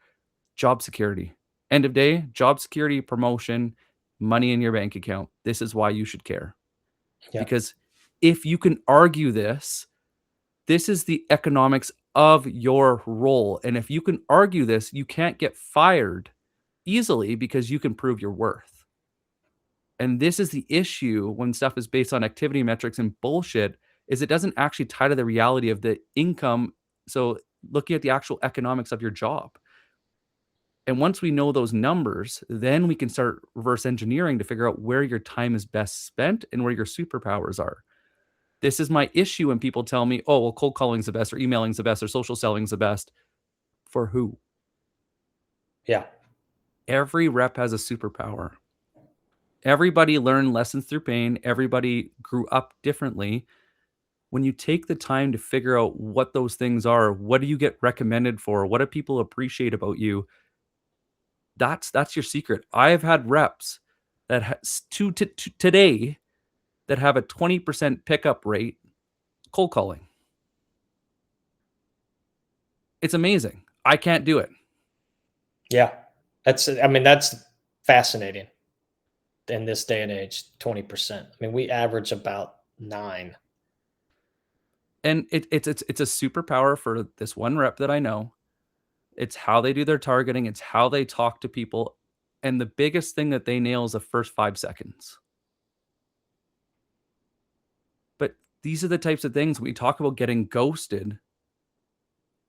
Job security. End of day, job security, promotion, money in your bank account. This is why you should care. Yeah. Because if you can argue this is the economics of your role. And if you can argue this, you can't get fired easily because you can prove your worth. And this is the issue when stuff is based on activity metrics and bullshit, is it doesn't actually tie to the reality of the income. So looking at the actual economics of your job. And once we know those numbers, then we can start reverse engineering to figure out where your time is best spent and where your superpowers are. This is my issue when people tell me, oh, well, cold calling's the best, or emailing's the best, or social selling's the best. For who? Yeah. Every rep has a superpower. Everybody learned lessons through pain. Everybody grew up differently. When you take the time to figure out what those things are, what do you get recommended for? What do people appreciate about you? That's your secret. I've had reps that today that have a 20% pickup rate cold calling. It's amazing. I can't do it. Yeah. That's fascinating in this day and age, 20%. I mean, we average about 9. And it's a superpower for this one rep that I know. It's how they do their targeting. It's how they talk to people. And the biggest thing that they nail is the first 5 seconds. But these are the types of things we talk about getting ghosted.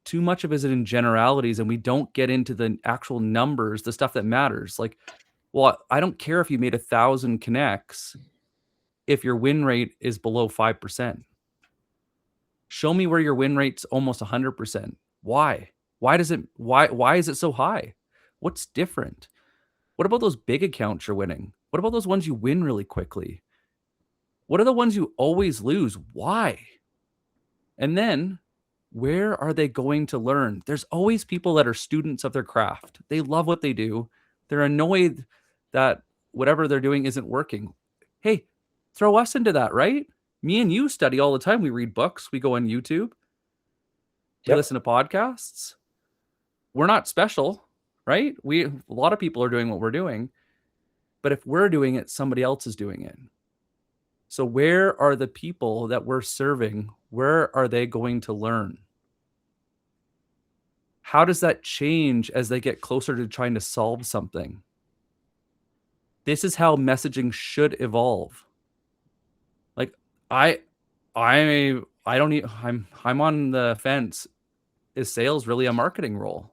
Too much of it is in generalities, and we don't get into the actual numbers, the stuff that matters. Like, well, I don't care if you made 1,000 connects if your win rate is below 5%. Show me where your win rate's almost 100%. Why? Why is it so high? What's different? What about those big accounts you're winning? What about those ones you win really quickly? What are the ones you always lose? Why? And then, where are they going to learn? There's always people that are students of their craft. They love what they do. They're annoyed that whatever they're doing isn't working. Hey, throw us into that, right? Me and you study all the time. We read books. We go on YouTube. We listen to podcasts. we're not special, right? A lot of people are doing what we're doing, but if we're doing it, somebody else is doing it. So where are the people that we're serving? Where are they going to learn? How does that change as they get closer to trying to solve something? This is how messaging should evolve. Like I don't need, I'm on the fence. Is sales really a marketing role?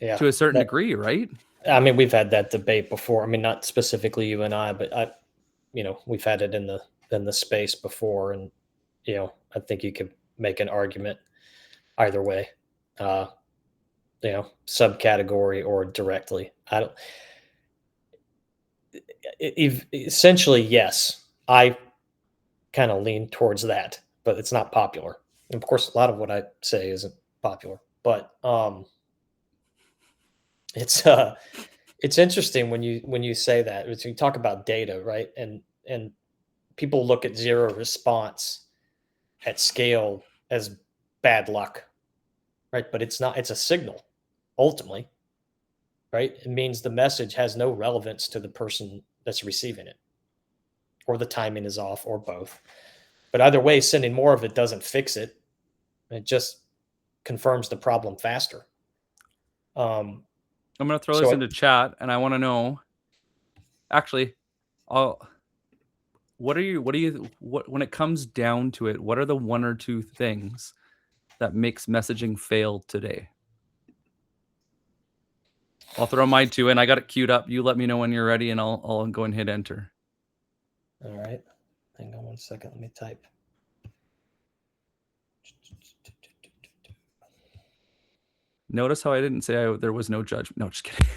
Yeah. To a certain degree, right? I mean, we've had that debate before. I mean, not specifically you and I, but we've had it in the space before, and I think you could make an argument either way, subcategory or directly. I don't. Essentially, yes, I kind of lean towards that, but it's not popular. And of course, a lot of what I say isn't popular, but it's interesting when you say that. When you talk about data, right? And people look at zero response at scale as bad luck, right? But it's not. It's a signal, ultimately, right? It means the message has no relevance to the person that's receiving it, or the timing is off, or both. But either way, sending more of it doesn't fix it. It just confirms the problem faster. I'm going to throw this into chat, and I want to know, actually, when it comes down to it, what are the one or two things that makes messaging fail today? I'll throw mine too, and I got it queued up. You let me know when you're ready, and I'll go and hit enter. All right. Hang on one second. Let me type. Notice how I didn't say there was no judgment. No, just kidding.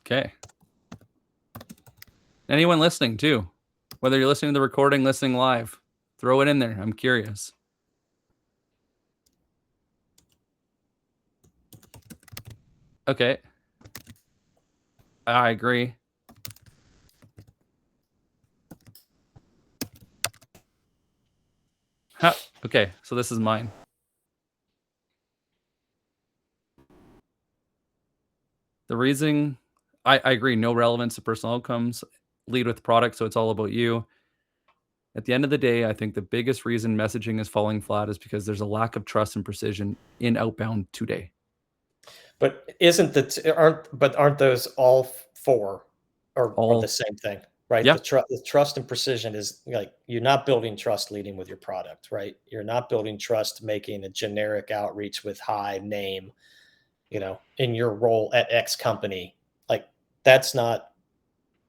Okay. Anyone listening too, whether you're listening to the recording, listening live, throw it in there. I'm curious. Okay. I agree. Okay, so this is mine. The reason I agree, no relevance to personal outcomes, lead with product, so it's all about you. At the end of the day, I think the biggest reason messaging is falling flat is because there's a lack of trust and precision in outbound today. But aren't those all four are the same thing, right? Yeah. The trust and precision is like, you're not building trust leading with your product, right? You're not building trust making a generic outreach with hi, name, in your role at X company. Like, that's not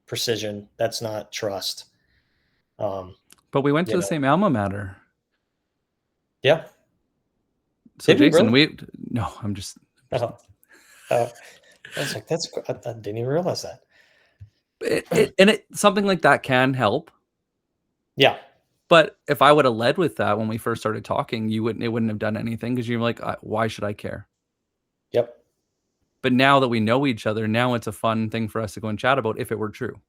precision. That's not trust. But we went to the same alma mater. Yeah. So did Jason, no, I'm just. I was like, I didn't even realize that. Something like that can help. Yeah. But if I would have led with that when we first started talking, it wouldn't have done anything, because you're like, why should I care? Yep. But now that we know each other, now it's a fun thing for us to go and chat about if it were true.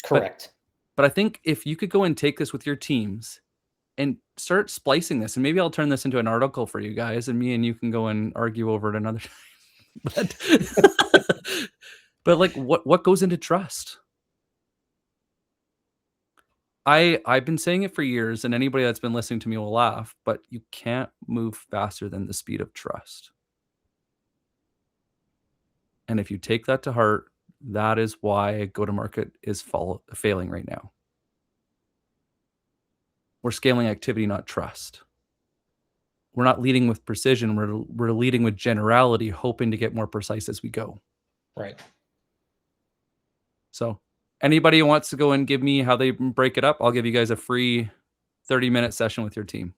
Correct. But I think if you could go and take this with your teams and start splicing this, and maybe I'll turn this into an article for you guys, and me and you can go and argue over it another time. But like, what goes into trust? I've been saying it for years, and anybody that's been listening to me will laugh, but you can't move faster than the speed of trust. And if you take that to heart, that is why go-to-market is failing right now. We're scaling activity, not trust. We're not leading with precision. We're leading with generality, hoping to get more precise as we go. Right. So anybody who wants to go and give me how they break it up, I'll give you guys a free 30-minute session with your team.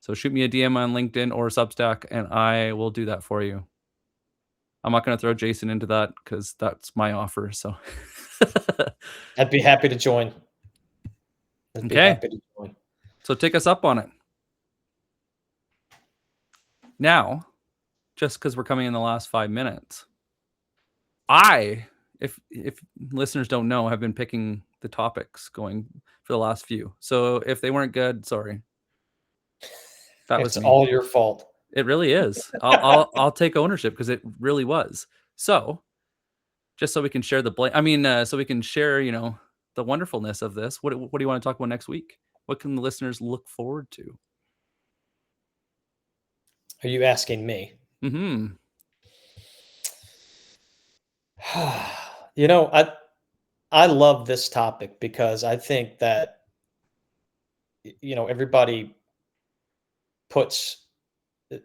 So shoot me a DM on LinkedIn or Substack, and I will do that for you. I'm not going to throw Jason into that because that's my offer. So I'd be happy to join. Okay. So take us up on it. Now, just because we're coming in the last 5 minutes, if listeners don't know, I've been picking the topics going for the last few. So if they weren't good, sorry. That was It's me. all your fault. It really is. I'll take ownership because it really was. So just so we can share the blame. I mean, so we can share, the wonderfulness of this. What do you want to talk about next week? What can the listeners look forward to? Are you asking me? Mm-hmm. You know, I love this topic because I think that everybody puts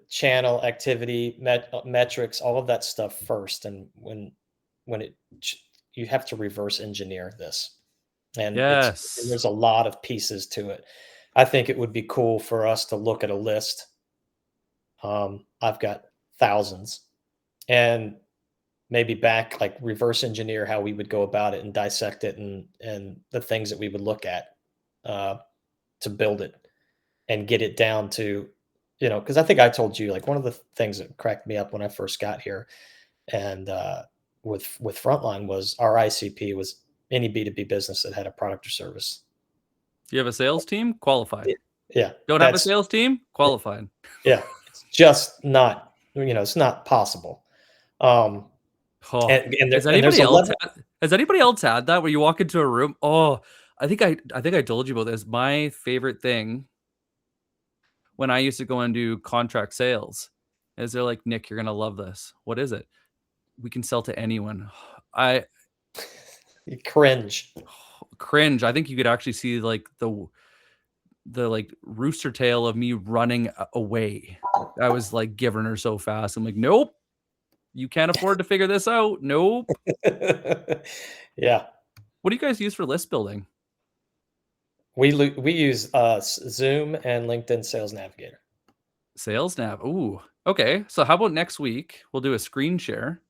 channel activity, metrics, all of that stuff first, and when it you have to reverse engineer this, and Yes. there's a lot of pieces to it. I think it would be cool for us to look at a list. I've got thousands, and maybe back like reverse engineer how we would go about it and dissect it, and the things that we would look at uh, to build it and get it down to, because I think I told you, like, one of the things that cracked me up when I first got here and with Frontline was our ICP was any B2B business that had a product or service. Do you have a sales team? Qualified. Yeah, Don't have a that's sales team? Qualified. yeah, it's just not, it's not possible. Um, Oh, and there's a level. has anybody else had that where you walk into a room? Oh, I think I told you about this. My favorite thing when I used to go and do contract sales is they're like, Nick, you're gonna love this. What is it? We can sell to anyone. I You cringe. cringe. I think you could actually see like the like rooster tail of me running away. I was like giving her so fast. I'm like, nope, you can't afford to figure this out. Nope. Yeah, What do you guys use for list building? we use Zoom and LinkedIn Sales Navigator. Sales nav. Ooh. Okay. So how about next week? We'll do a screen share.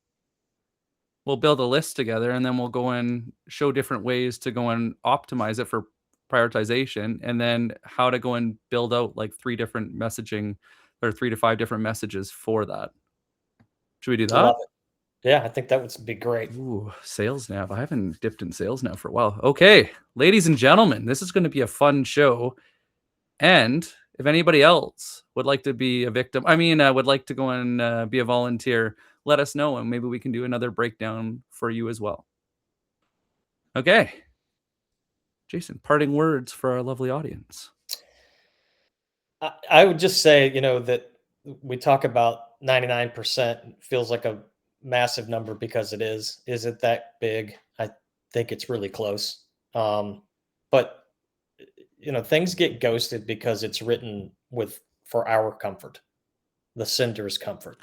We'll build a list together and then we'll go and show different ways to go and optimize it for prioritization and then how to go and build out like 3 different messaging or 3 to 5 different messages for that. Should we do that? Love it. Yeah, I think that would be great. Ooh, sales nav. I haven't dipped in sales nav for a while. Okay, ladies and gentlemen, this is going to be a fun show. And if anybody else would like to be a victim, would like to go and be a volunteer, let us know and maybe we can do another breakdown for you as well. Okay. Jason, parting words for our lovely audience. I would just say, that we talk about 99% feels like a massive number because it is. Is it that big? I think it's really close. But things get ghosted because it's written for our comfort, the sender's comfort.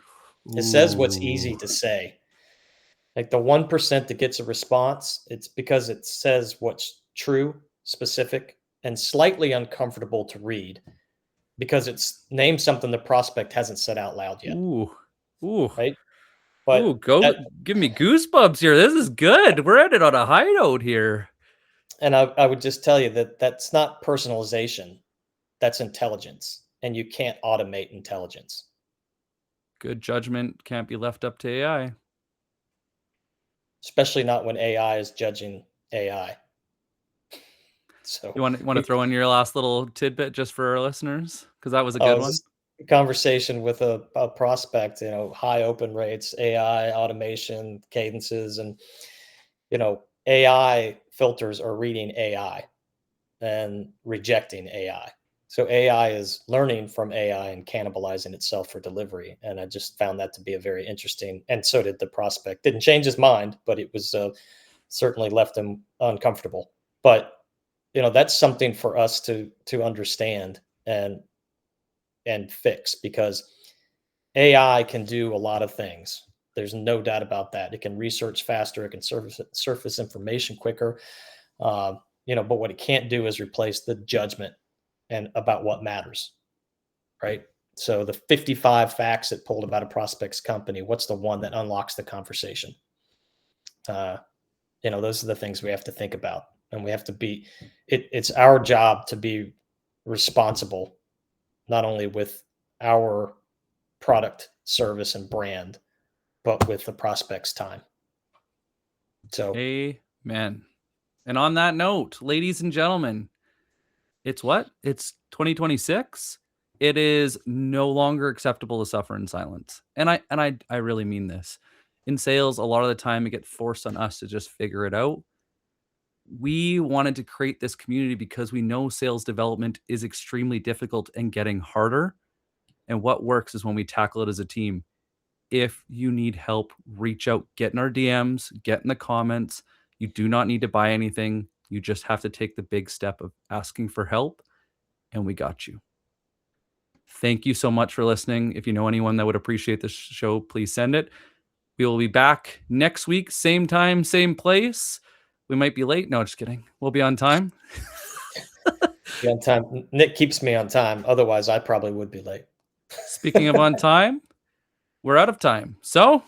It says what's easy to say. Like the 1% that gets a response, it's because it says what's true, specific, and slightly uncomfortable to read because it's named something the prospect hasn't said out loud yet. Ooh. Ooh. Right. Ooh, But give me goosebumps here. This is good. We're at it on a high note here. and I would just tell you that that's not personalization. That's intelligence. And you can't automate intelligence. Good judgment can't be left up to AI. Especially not when AI is judging AI. So You want to throw in your last little tidbit just for our listeners? Because that was a good one. Conversation with a prospect, high open rates, AI, automation, cadences, and AI filters are reading AI and rejecting AI. So AI is learning from AI and cannibalizing itself for delivery. And I just found that to be a very interesting, and so did the prospect. Didn't change his mind, but it was certainly left him uncomfortable. But that's something for us to understand and fix, because AI can do a lot of things. There's no doubt about that. It can research faster. It can surface information quicker. But what it can't do is replace the judgment and about what matters, right? So the 55 facts it pulled about a prospect's company, what's the one that unlocks the conversation? Those are the things we have to think about, and we have to be. It's our job to be responsible, not only with our product, service, and brand, but with the prospect's time. So amen. And on that note, ladies and gentlemen, it's what? It's 2026. It is no longer acceptable to suffer in silence. And I really mean this. In sales, a lot of the time it gets forced on us to just figure it out. We wanted to create this community because we know sales development is extremely difficult and getting harder. And what works is when we tackle it as a team. If you need help, reach out, get in our DMs, get in the comments. You do not need to buy anything. You just have to take the big step of asking for help, and we got you. Thank you so much for listening. If you know anyone that would appreciate this show, please send it. We will be back next week, same time, same place. We might be late. No, just kidding. We'll be on time. be on time. Nick keeps me on time. Otherwise, I probably would be late. Speaking of on time, we're out of time. So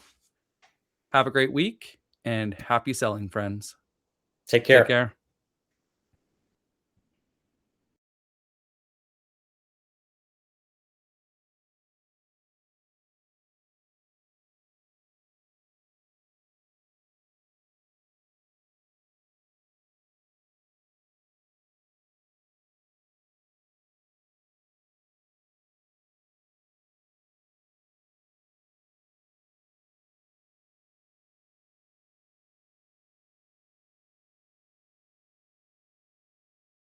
have a great week and happy selling, friends. Take care. Take care.